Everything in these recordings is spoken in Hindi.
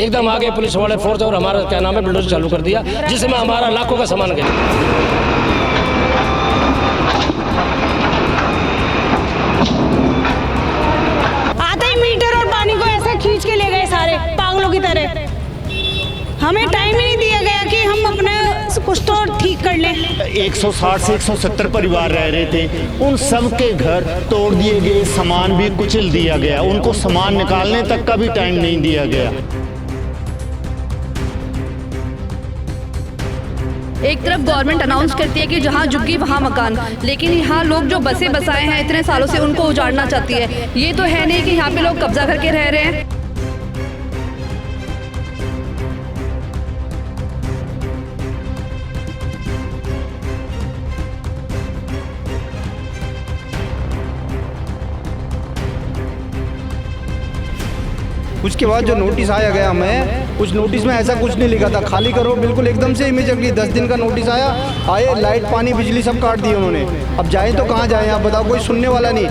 एकदम आगे पुलिस वाले फोर्स और हमारा क्या नाम है बुलडोजर चालू कर दिया, जिसमें हमारा लाखों का सामान गया। आते ही मीटर और पानी को ऐसे खींच के ले गए सारे पागलों की तरह। हमें टाइम ही नहीं दिया गया कि हम अपने कुछ तो ठीक कर लें। 160 से 170 परिवार रह रहे थे, उन सब के घर तोड़ दिए गए, सामान भी कुचल दिया गया, उनको सामान निकालने तक का भी टाइम नहीं दिया गया। एक तरफ गवर्नमेंट अनाउंस करती है कि जहाँ झुग्गी वहाँ मकान, लेकिन यहाँ लोग जो बसे बसाए हैं इतने सालों से उनको उजाड़ना चाहती है। ये तो है नहीं कि यहाँ पे लोग कब्जा करके रह रहे हैं। उसके बाद जो नोटिस आया गया हमें, उस नोटिस में ऐसा कुछ नहीं लिखा था, खाली करो बिल्कुल एकदम से इमीडिएटली 10 दिन का नोटिस आया, आए लाइट पानी बिजली सब काट दी उन्होंने। अब जाए तो कहाँ जाएं आप बताओ, कोई सुनने वाला नहीं।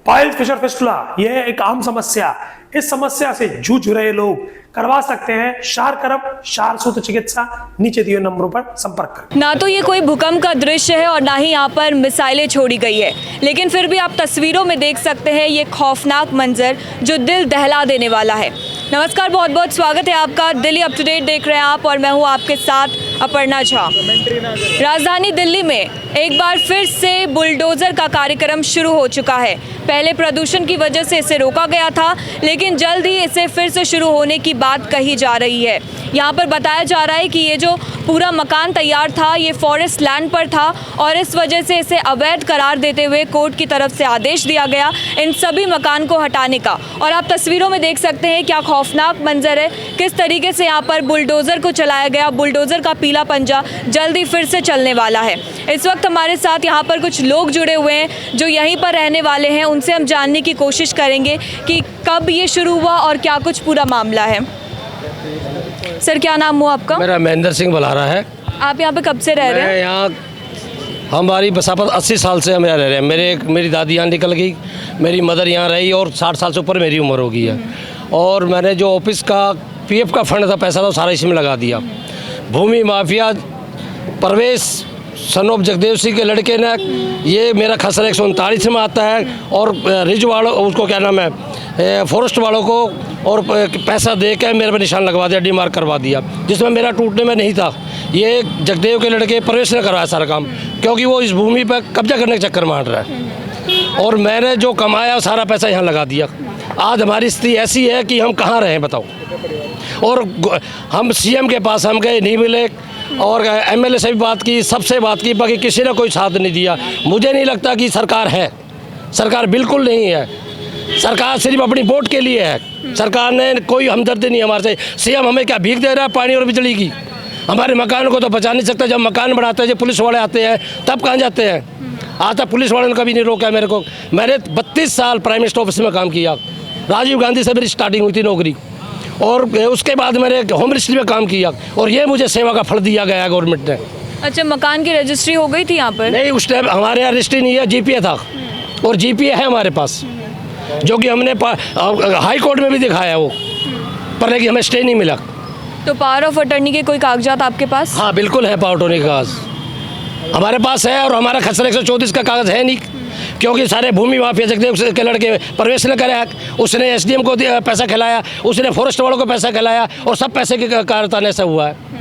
पाइल्स फिशर फिस्टुला यह एक आम समस्या, इस समस्या से जूझ रहे लोग करवा सकते हैं शार करब शार सूत्र चिकित्सा। नीचे दिए नंबरों पर संपर्क करें। ना तो ये कोई भूकंप का दृश्य है और ना ही यहाँ पर मिसाइलें छोड़ी गई है, लेकिन फिर भी आप तस्वीरों में देख सकते हैं ये खौफनाक मंजर जो दिल दहला देने वाला है। नमस्कार, बहुत बहुत स्वागत है आपका। दिल्ली अप टू डेट देख रहे हैं आप और मैं हूँ आपके साथ अपर्णा झा। राजधानी दिल्ली में एक बार फिर से बुलडोजर का कार्यक्रम शुरू हो चुका है। पहले प्रदूषण की वजह से इसे रोका गया था, लेकिन जल्द ही इसे फिर से शुरू होने की बात कही जा रही है। यहाँ पर बताया जा रहा है कि ये जो पूरा मकान तैयार था ये फॉरेस्ट लैंड पर था और इस वजह से इसे अवैध करार देते हुए कोर्ट की तरफ से आदेश दिया गया इन सभी मकान को हटाने का। और आप तस्वीरों में देख सकते हैं क्या खौफनाक मंजर है, किस तरीके से यहाँ पर बुलडोजर को चलाया गया। बुलडोजर का पीला पंजा जल्दी फिर से चलने वाला है। इस वक्त हमारे साथ यहाँ पर कुछ लोग जुड़े हुए हैं जो यहीं पर रहने वाले हैं, उनसे हम जानने की कोशिश करेंगे कि कब ये शुरू हुआ और क्या कुछ पूरा मामला है। सर, क्या नाम हुआ आपका? मेरा महेंद्र सिंह बलारा है। आप यहाँ पे कब से रह रहे हैं? यहाँ हमारी बसापत 80 साल से हम यहाँ रह रहे हैं। मेरी दादी यहाँ निकल गई, मेरी मदर यहाँ रही और 60 साल से ऊपर मेरी उम्र हो गई है। और मैंने जो ऑफिस का पीएफ का फंड था, पैसा था, सारा इसमें लगा दिया। भूमि माफिया परवेश सनोप जगदेव सिंह के लड़के ने, ये मेरा खसरा 139 में आता है और रिज वालों उसको क्या नाम है फॉरेस्ट वालों को और पैसा दे के मेरे पर निशान लगवा दिया, डीमार्क करवा दिया, जिसमें मेरा टूटने में नहीं था। ये जगदेव के लड़के प्रवेश ने करवाया सारा काम, क्योंकि वो इस भूमि पर कब्जा करने के चक्कर मार रहा है। और मैंने जो कमाया सारा पैसा यहाँ लगा दिया। आज हमारी स्थिति ऐसी है कि हम कहाँ रहें बताओ। और हम सीएम के पास हम गए, नहीं मिले, और एमएलए से भी बात की, सबसे बात की, बाकी किसी ने कोई साथ नहीं दिया। मुझे नहीं लगता कि सरकार है, सरकार बिल्कुल नहीं है। सरकार सिर्फ अपनी वोट के लिए है। सरकार ने कोई हमदर्दी नहीं हमारे से। सीएम हमें क्या भीख दे रहा है पानी और बिजली की? हमारे मकान को तो बचा नहीं सकता। जब मकान बनाते हैं, जब पुलिस वाले आते हैं तब कहाँ जाते हैं? आज तक पुलिस वालों ने कभी नहीं रोका मेरे को। मैंने 32 साल प्राइम मिनिस्टर ऑफिस में काम किया। राजीव गांधी से मेरी स्टार्टिंग हुई थी नौकरी, और उसके बाद मैंने होम मिनिस्ट्री में काम किया और ये मुझे सेवा का फल दिया गया गवर्नमेंट ने। अच्छा, मकान की रजिस्ट्री हो गई थी यहाँ पर? नहीं, उस टाइम हमारे यहाँ रजिस्ट्री नहीं है, जीपीए था। और जीपीए है हमारे पास, जो कि हमने हाई कोर्ट में भी दिखाया वो, पर लेकिन हमें स्टे नहीं मिला। तो पावर ऑफ अटर्नी के कोई कागजात आपके पास? हाँ बिल्कुल है, पावर ऑफ अटर्नी का कागज हमारे पास है। और हमारा खसरा 134 का कागज़ है नहीं, क्योंकि सारे भूमि माफिया जगदेव के लड़के प्रवेश ने कराया, उसने एसडीएम को पैसा खिलाया, उसने फॉरेस्ट वालों को पैसा खिलाया और सब पैसे के कारताने से हुआ है।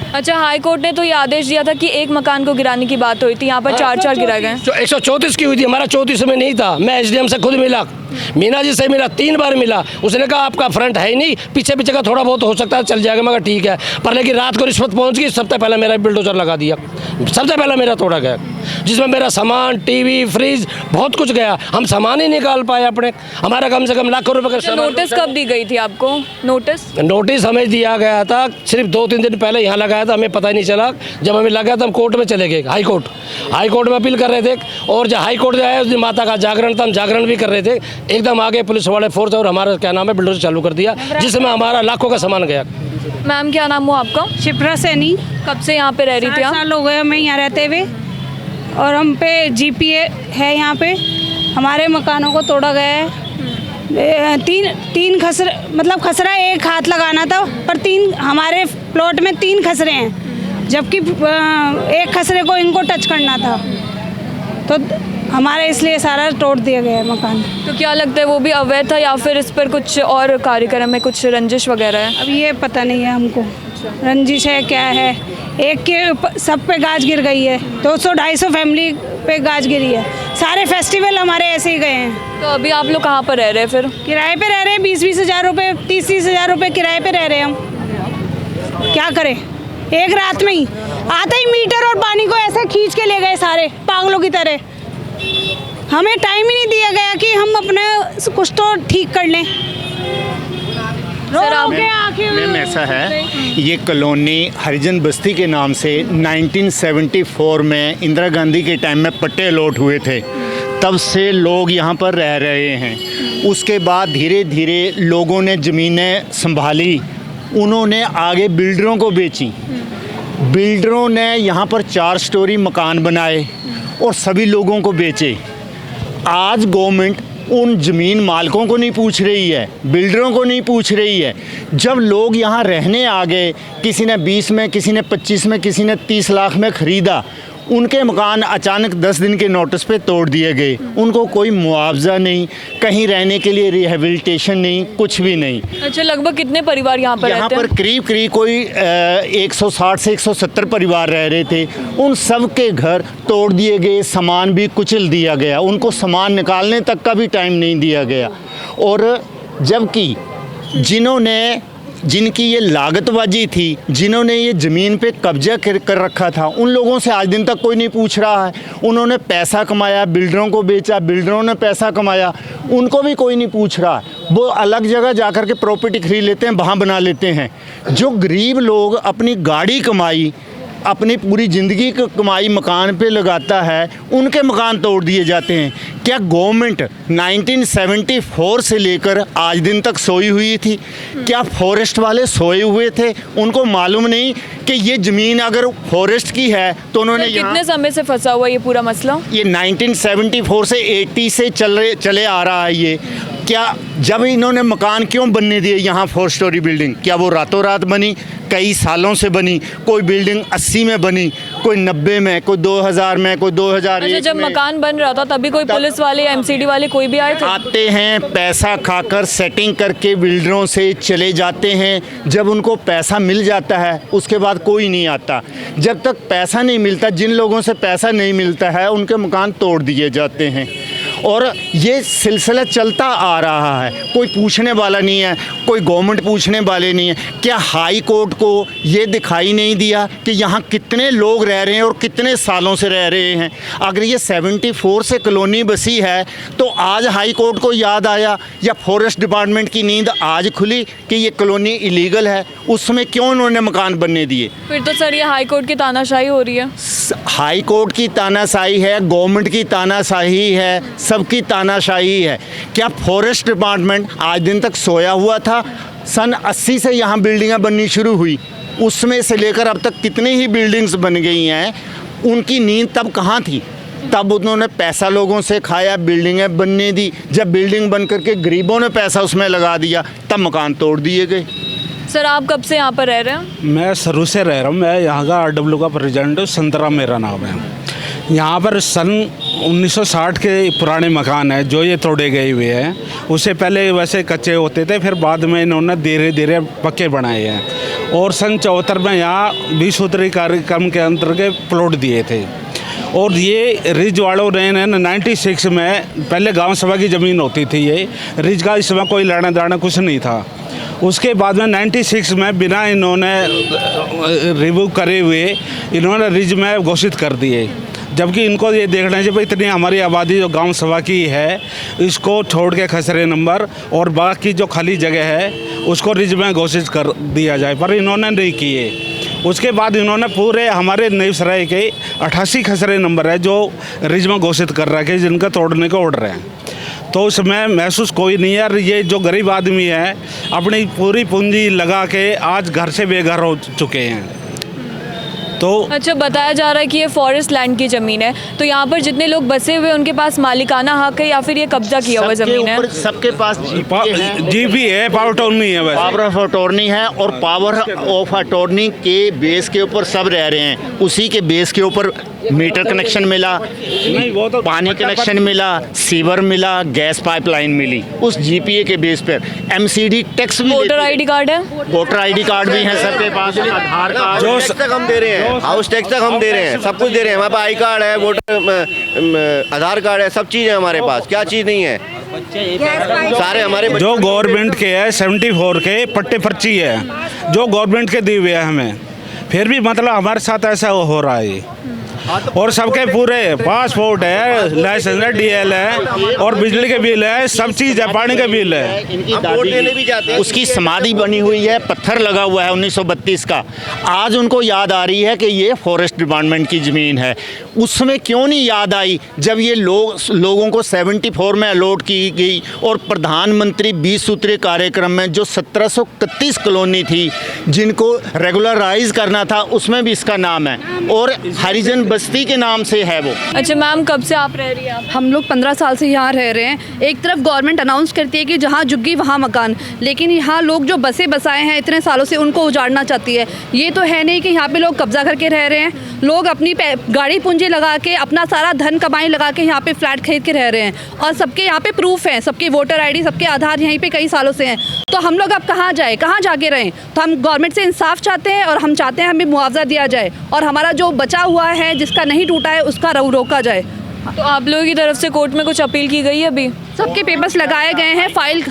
अच्छा, हाई कोर्ट ने तो ये आदेश दिया था कि एक मकान को गिराने की बात हुई थी, यहाँ पर 4 गिराए गए। 134 की हुई थी, हमारा 34 में नहीं था। मैं एसडीएम से खुद मिला, मीना जी से मिला, 3 बार मिला। उसने कहा आपका फ्रंट है ही नहीं, पीछे पीछे का थोड़ा बहुत हो सकता है, चल जाएगा। मगर ठीक है, पर लेकिन रात को रिश्वत पहुंच गई। सबसे पहले मेरा बुलडोजर लगा दिया, सबसे पहले मेरा तोड़ा गया, जिसमें मेरा सामान, टीवी, फ्रिज, बहुत कुछ गया। हम सामान ही निकाल पाए अपने। हमारा कम से कम लाखों रुपए का। नोटिस कब दी गई थी आपको? नोटिस हमें दिया गया था सिर्फ 2-3 दिन पहले यहाँ लगाया था, हमें पता ही नहीं चला। जब हमें लगा था हम कोर्ट में चले गए, हाई कोर्ट में अपील कर रहे थे। और जब हाई कोर्ट आया उस दिन माता का जागरण था, हम जागरण भी कर रहे थे। एकदम आगे पुलिस वाले फोर्स और हमारा क्या नाम है बुलडोजर चालू कर दिया, जिसमें हमारा लाखों का सामान गया। मैम, क्या नाम हुआ आपका? शिप्रा सैनी। कब से यहाँ पे रह रही थी आप? 7 साल हो गए हमें यहाँ रहते हुए, और हम पे जीपीए है यहाँ पे, हमारे मकानों को तोड़ा गया है। तीन खसरे, मतलब खसरा एक हाथ लगाना था, पर तीन हमारे प्लॉट में 3 खसरे हैं, जबकि एक खसरे को इनको टच करना था, तो हमारे इसलिए सारा तोड़ दिया गया है मकान। तो क्या लगता है वो भी अवैध था या फिर इस पर कुछ और कार्यक्रम में कुछ रंजिश वगैरह है? अब ये पता नहीं है हमको, रंजिश है क्या है। एक के सब पे गाज गिर गई है, 200-250 फैमिली पे गाज गिरी है। सारे फेस्टिवल हमारे ऐसे ही गए हैं। तो अभी आप लोग कहाँ पर रह रहे हैं फिर? किराए पे रह रहे हैं, 20-20 हज़ार रुपये, 30-30 हज़ार रुपये किराए पे रह रहे हैं हम। क्या करें, एक रात में ही आते ही मीटर और पानी को ऐसे खींच के ले गए सारे पागलों की तरह। हमें टाइम ही नहीं दिया गया कि हम अपने कुछ तो ठीक कर लें। सर आप मैम ऐसा है, ये कॉलोनी हरिजन बस्ती के नाम से 1974 में इंदिरा गांधी के टाइम में पट्टे अलॉट हुए थे, तब से लोग यहाँ पर रह रहे हैं। उसके बाद धीरे धीरे लोगों ने ज़मीनें संभाली, उन्होंने आगे बिल्डरों को बेची। बिल्डरों ने यहाँ पर 4 स्टोरी मकान बनाए और सभी लोगों को बेचे। आज गवर्नमेंट उन ज़मीन मालिकों को नहीं पूछ रही है, बिल्डरों को नहीं पूछ रही है। जब लोग यहाँ रहने आ गए, किसी ने 20 में, किसी ने 25 में, किसी ने 30 लाख में ख़रीदा, उनके मकान अचानक 10 दिन के नोटिस पे तोड़ दिए गए। उनको कोई मुआवजा नहीं, कहीं रहने के लिए रिहेबिलिटेशन नहीं, कुछ भी नहीं। अच्छा, लगभग कितने परिवार यहाँ पर रहते हैं? यहाँ पर करीब कोई 160 से 170 परिवार रह रहे थे। उन सब के घर तोड़ दिए गए, सामान भी कुचल दिया गया, उनको सामान निकालने तक का भी टाइम नहीं दिया गया। और जबकि जिनकी ये लागतबाजी थी, जिन्होंने ये ज़मीन पे कब्जा कर रखा था, उन लोगों से आज दिन तक कोई नहीं पूछ रहा है। उन्होंने पैसा कमाया, बिल्डरों को बेचा, बिल्डरों ने पैसा कमाया, उनको भी कोई नहीं पूछ रहा। वो अलग जगह जाकर के प्रॉपर्टी खरीद लेते हैं, वहाँ बना लेते हैं। जो गरीब लोग अपनी गाड़ी कमाई, अपनी पूरी ज़िंदगी की कमाई मकान पे लगाता है, उनके मकान तोड़ दिए जाते हैं। क्या गवर्नमेंट 1974 से लेकर आज दिन तक सोई हुई थी? क्या फॉरेस्ट वाले सोए हुए थे? उनको मालूम नहीं कि ये ज़मीन अगर फॉरेस्ट की है तो उन्होंने कितने समय से फंसा हुआ ये पूरा मसला? ये 1974 से 80 से चले आ रहा है ये। क्या जब इन्होंने मकान क्यों बनने दिए यहाँ 4 स्टोरी बिल्डिंग? क्या वो रातों रात बनी? कई सालों से बनी। कोई बिल्डिंग 80 में बनी, कोई 90 में, कोई 2000 में, कोई 2001 अच्छा, जब मकान बन रहा था तभी कोई पुलिस वाले या एमसीडी वाले कोई भी आए थे? आते हैं, पैसा खाकर सेटिंग करके बिल्डरों से चले जाते हैं। जब उनको पैसा मिल जाता है उसके बाद कोई नहीं आता। जब तक पैसा नहीं मिलता, जिन लोगों से पैसा नहीं मिलता है उनके मकान तोड़ दिए जाते हैं। और ये सिलसिला चलता आ रहा है, कोई पूछने वाला नहीं है, कोई गवर्नमेंट पूछने वाले नहीं है। क्या हाई कोर्ट को ये दिखाई नहीं दिया कि यहाँ कितने लोग रह रहे हैं और कितने सालों से रह रहे हैं? अगर ये 74 से कॉलोनी बसी है तो आज हाई कोर्ट को याद आया या फॉरेस्ट डिपार्टमेंट की नींद आज खुली कि ये कॉलोनी इलीगल है? उस समय क्यों उन्होंने मकान बनने दिए? फिर तो सर ये हाई कोर्ट की तानाशाही हो रही है। हाई कोर्ट की तानाशाही है, गवर्नमेंट की तानाशाही है, सबकी तानाशाही है। क्या फॉरेस्ट डिपार्टमेंट आज दिन तक सोया हुआ था? सन 80 से यहाँ बिल्डिंगें बननी शुरू हुई, उसमें से लेकर अब तक कितनी ही बिल्डिंग्स बन गई हैं। उनकी नींद तब कहाँ थी? तब उन्होंने पैसा लोगों से खाया, बिल्डिंगें बनने दी। जब बिल्डिंग बन करके गरीबों ने पैसा उसमें लगा दिया, तब मकान तोड़ दिए गए। सर आप कब से यहाँ पर रह रहे हैं? मैं शुरू से रह रहा हूँ। मैं यहाँ का RW का प्रेसिडेंट हूँ, संतरा मेरा नाम है। यहाँ पर सन 1960 के पुराने मकान हैं जो ये तोड़े गए हुए हैं। उससे पहले वैसे कच्चे होते थे, फिर बाद में इन्होंने धीरे धीरे पक्के बनाए हैं। और सन 74 में यहाँ 20 सूत्री कार्यक्रम के अंतर्गत प्लॉट दिए थे। और ये रिज वालों ने 96 में, पहले गांव सभा की ज़मीन होती थी, ये रिज का इसमें कोई लेना देना कुछ नहीं था। उसके बाद में 96 में बिना इन्होंने रिव्यू करे हुए इन्होंने रिज में घोषित कर दिए। जबकि इनको ये देखना चाहिए भाई इतनी हमारी आबादी जो गांव सभा की है, इसको छोड़ के खसरे नंबर और बाकी जो खाली जगह है उसको रिज में घोषित कर दिया जाए, पर इन्होंने नहीं किए। उसके बाद इन्होंने पूरे हमारे नई सराय के 88 खसरे नंबर है जो रिज में घोषित कर रखे, जिनका तोड़ने को ऑर्डर है। तो उसमें महसूस कोई नहीं है। ये जो गरीब आदमी है अपनी पूरी पूंजी लगा के आज घर से बेघर हो चुके हैं। तो अच्छा, बताया जा रहा है कि ये फॉरेस्ट लैंड की ज़मीन है, तो यहाँ पर जितने लोग बसे हुए हैं उनके पास मालिकाना हक है या फिर ये कब्जा किया हुआ ज़मीन है? सबके पास जीपी है, पावर अटॉर्नी है, वैसे पावर ऑफ अटॉर्नी है और पावर ऑफ अटॉर्नी के बेस के ऊपर सब रह रहे हैं। उसी के बेस के ऊपर मीटर कनेक्शन मिला, पानी कनेक्शन मिला, सीवर मिला, गैस पाइपलाइन मिली उस जीपीए के बेस पर। एमसीडी टैक्स भी, वोटर आईडी कार्ड है, वोटर आईडी कार्ड भी है सबके पास, आधार कार्ड, जो तक हम दे रहे हैं, हाउस टैक्स तक हम दे रहे हैं, सब कुछ दे रहे हैं। हमारे पास आई कार्ड है, वोटर आधार कार्ड है, सब चीज़ है हमारे पास। क्या चीज़ नहीं है? सारे हमारे जो गवर्नमेंट के है 74 के पट्टे पर्ची है जो गवर्नमेंट के दिए हुए हैं हमें, फिर भी मतलब हमारे साथ ऐसा हो रहा है। और सबके पूरे पासपोर्ट है, लाइसेंस है, डीएल है और बिजली के बिल है, सब चीज़ है, पानी का बिल है। इनकी दादी भी जाते हैं। उसकी समाधि बनी हुई है, पत्थर लगा हुआ है 1932 का। आज उनको याद आ रही है कि ये फॉरेस्ट डिपार्टमेंट की ज़मीन है। उसमें क्यों नहीं याद आई जब ये लोगों को 74 में अलॉट की गई और प्रधानमंत्री 20 सूत्रीय कार्यक्रम में जो 1731 कॉलोनी थी जिनको रेगुलराइज करना था उसमें भी इसका नाम है और हरिजन बस्ती के नाम से है वो। अच्छा मैम, कब से आप रह रही हैं? हम लोग 15 साल से यहाँ रह रहे हैं। एक तरफ गवर्नमेंट अनाउंस करती है कि जहाँ झुग्गी वहाँ मकान, लेकिन यहाँ लोग जो बसे बसाए हैं इतने सालों से उनको उजाड़ना चाहती है। ये तो है नहीं कि यहाँ पे लोग कब्जा करके रह रहे हैं। लोग अपनी गाड़ी पूंजी लगा के, अपना सारा धन कमाई लगा के यहाँ पे फ्लैट खरीद के रह रहे हैं और सबके यहाँ पे प्रूफ है, सबके वोटर आईडी, सबके आधार यहीं पे कई सालों से हैं। तो हम लोग अब कहाँ जाए, कहाँ जाके रहें? तो हम गवर्नमेंट से इंसाफ चाहते हैं और हम चाहते हैं हमें मुआवजा दिया जाए और हमारा जो बचा हुआ है, जिसका नहीं टूटा है, उसका रोका जाए। तो आप लोगों की तरफ से कोर्ट में कुछ अपील की गई है? अभी सबके पेपर्स लगाए गए हैं, फाइल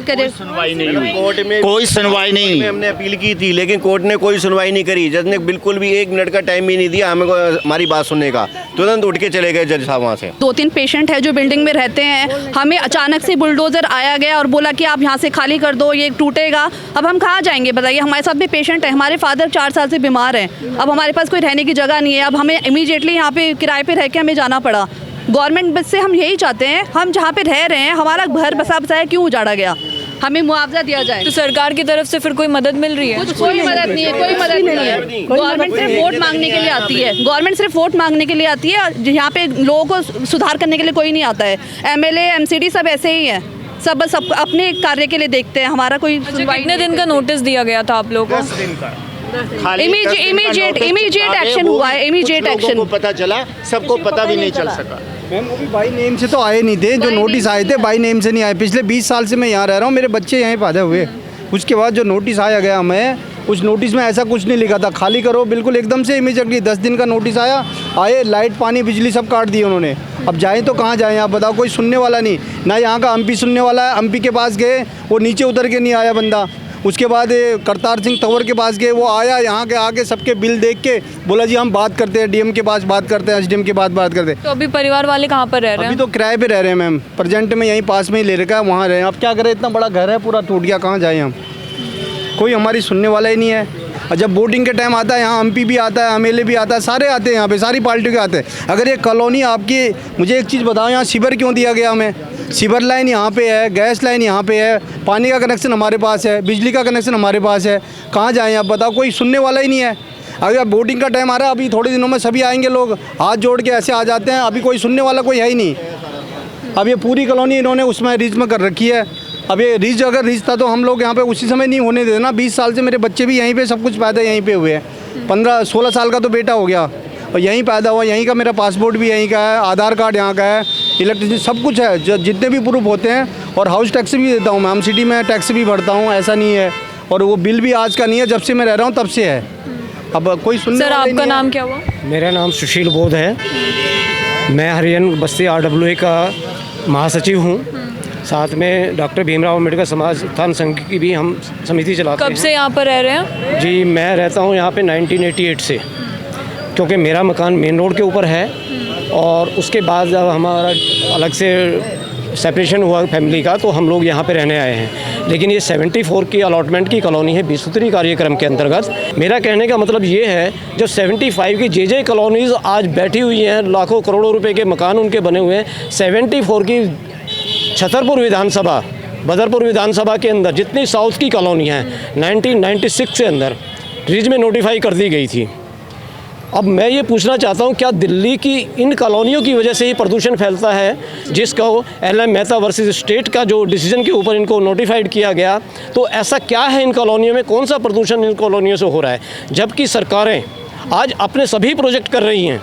करे, सुनवाई नहीं हुई, कोर्ट में कोई सुनवाई नहीं हुई। हमने अपील की थी लेकिन कोर्ट ने कोई सुनवाई नहीं करी। जज ने बिल्कुल भी 1 मिनट का टाइम भी नहीं दिया हमें हमारी बात सुनने का। तुरंत उठ के चले गए जज साहब वहाँ से। 2-3 पेशेंट है जो बिल्डिंग में रहते हैं। हमें अचानक से बुलडोजर आया गया और बोला कि आप यहाँ से खाली कर दो, ये टूटेगा। अब हम कहाँ जाएंगे बताइए? हमारे साथ भी पेशेंट है, हमारे फादर 4 साल से बीमार हैं। अब हमारे पास कोई रहने की जगह नहीं है। अब हमें इमीडिएटली यहाँ पे किराए पे रह के हमें जाना पड़ा। गवर्नमेंट से हम यही चाहते हैं, हम जहाँ पे रह रहे हैं हमारा घर बसाया क्यों उजाड़ा गया, हमें मुआवजा दिया जाए। तो सरकार की तरफ से फिर कोई मदद मिल रही है? कोई मदद नहीं है, कोई मदद नहीं है। गवर्नमेंट सिर्फ वोट मांगने के लिए आती है, गवर्नमेंट सिर्फ वोट मांगने के लिए आती है। यहाँ पे लोगों को सुधार करने के लिए कोई नहीं आता है। एमएलए एमसीडी सब ऐसे ही हैं, सब अपने कार्य के लिए देखते हैं। हमारा कोई कितने दिन का नोटिस दिया गया था आप लोगों को? इमीडिएट एक्शन हुआ है, इमीडिएट एक्शन। को पता चला, सबको पता भी नहीं चल सका। मैम वो भी बाई नेम से तो आए नहीं थे, जो नोटिस आए थे बाई नेम से नहीं आए। पिछले 20 साल से मैं यहाँ रह रहा हूँ, मेरे बच्चे यहीं पैदा हुए। उसके बाद जो नोटिस आया गया हमें, उस नोटिस में ऐसा कुछ नहीं लिखा था, खाली करो, बिल्कुल एकदम से इमीडिएटली 10 दिन का नोटिस आए लाइट पानी बिजली सब काट दिए उन्होंने। अब जाएँ तो कहाँ जाएँ आप बताओ? कोई सुनने वाला नहीं, ना यहाँ का एमपी सुनने वाला है। एमपी के पास गए, वो नीचे उतर के नहीं आया बंदा। उसके बाद करतार सिंह तंवर के पास गए, वो आया, यहाँ के आके सबके बिल देख के बोला जी हम बात करते हैं, डीएम के पास बात करते हैं, एसडीएम के पास बात करते हैं। तो अभी परिवार वाले कहाँ पर रह रहे हैं? अभी तो किराए पे रह रहे हैं मैम, प्रेजेंट में यहीं पास में ही ले रखा है, वहाँ रहे हैं। अब क्या करें, इतना बड़ा घर है पूरा टूट गया, कहाँ जाएँ हम? कोई हमारी सुनने वाला ही नहीं है। और जब वोटिंग के टाइम आता है, यहाँ एमपी भी आता है, एमएलए भी आता है, सारे आते हैं यहाँ पे, सारी पार्टियों के आते हैं। अगर ये कॉलोनी आपकी, मुझे एक चीज़ बताओ, यहाँ सीवर क्यों दिया गया हमें? सीवर लाइन यहाँ पे है, गैस लाइन यहाँ पे है, पानी का कनेक्शन हमारे पास है, बिजली का कनेक्शन हमारे पास है, कहाँ जाएँ आप बताओ? कोई सुनने वाला ही नहीं है। अभी अब वोटिंग का टाइम आ रहा है, अभी थोड़े दिनों में सभी आएंगे, लोग हाथ जोड़ के ऐसे आ जाते हैं, अभी कोई सुनने वाला कोई है ही नहीं। अब ये पूरी कॉलोनी इन्होंने उसमें रीच में कर रखी है। अब ये रीच अगर रीच था तो हम लोग यहाँ पे उसी समय नहीं होने देते ना। 20 साल से मेरे बच्चे भी यहीं पे, सब कुछ पैदा यहीं पे हुए हैं। 15-16 साल का तो बेटा हो गया और यहीं पैदा हुआ, यहीं का मेरा पासपोर्ट भी यहीं का है, आधार कार्ड यहाँ का है, इलेक्ट्रिसिटी सब कुछ है, जितने भी प्रूफ होते हैं। और हाउस टैक्स भी देता हूँ मैं, एमसीडी में टैक्स भी भरता हूँ, ऐसा नहीं है। और वो बिल भी आज का नहीं है, जब से मैं रह रहा हूँ तब से है। अब कोई सुनने सर वाला ही आपका नहीं नाम है। क्या हुआ? मेरा नाम सुशील बोध है। मैं हरिजन बस्ती RWA का महासचिव हूँ। साथ में डॉक्टर भीमराव अम्बेडकर समाज उत्थान संघ की भी हम समिति चलाते हैं। कब से यहाँ पर रह रहे हैं? जी मैं रहता हूँ यहाँ पे 1988 से, क्योंकि मेरा मकान मेन रोड के ऊपर है। और उसके बाद जब हमारा अलग से सेपरेशन हुआ फैमिली का, तो हम लोग यहाँ पे रहने आए हैं। लेकिन ये 74 की अलॉटमेंट की कॉलोनी है 20 सूत्री कार्यक्रम के अंतर्गत। मेरा कहने का मतलब ये है, जो 75 की जे कॉलोनीज़ आज बैठी हुई हैं, लाखों करोड़ों रुपए के मकान उनके बने हुए हैं। 74 की छतरपुर विधानसभा, बदरपुर विधानसभा के अंदर जितनी साउथ की कॉलोनी हैं 1996 से अंदर रीज में नोटिफाई कर दी गई थी। अब मैं ये पूछना चाहता हूँ, क्या दिल्ली की इन कॉलोनियों की वजह से ही प्रदूषण फैलता है, जिसका LM मेहता वर्सेस स्टेट का जो डिसीजन के ऊपर इनको नोटिफाइड किया गया, तो ऐसा क्या है इन कॉलोनियों में, कौन सा प्रदूषण इन कॉलोनियों से हो रहा है, जबकि सरकारें आज अपने सभी प्रोजेक्ट कर रही हैं,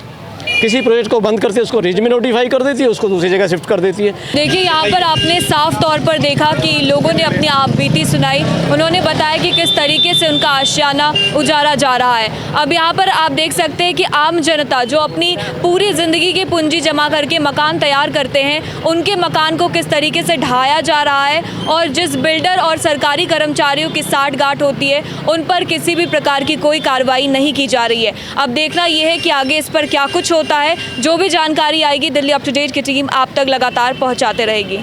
किसी प्रोजेक्ट को बंद करती है, उसको रीज में नोटिफाई कर देती है, उसको दूसरी जगह शिफ्ट कर देती है। देखिए यहाँ पर आपने साफ तौर पर देखा कि लोगों ने अपनी आप बीती सुनाई, उन्होंने बताया कि किस तरीके से उनका आशियाना उजाड़ा जा रहा है। अब यहाँ पर आप देख सकते हैं कि आम जनता जो अपनी पूरी ज़िंदगी की पूंजी जमा करके मकान तैयार करते हैं, उनके मकान को किस तरीके से ढाया जा रहा है, और जिस बिल्डर और सरकारी कर्मचारियों की साठगांठ होती है उन पर किसी भी प्रकार की कोई कार्रवाई नहीं की जा रही है। अब देखना यह है कि आगे इस पर क्या कुछ होता है। जो भी जानकारी आएगी दिल्ली अप टू डेट की टीम आप तक लगातार पहुंचाते रहेगी।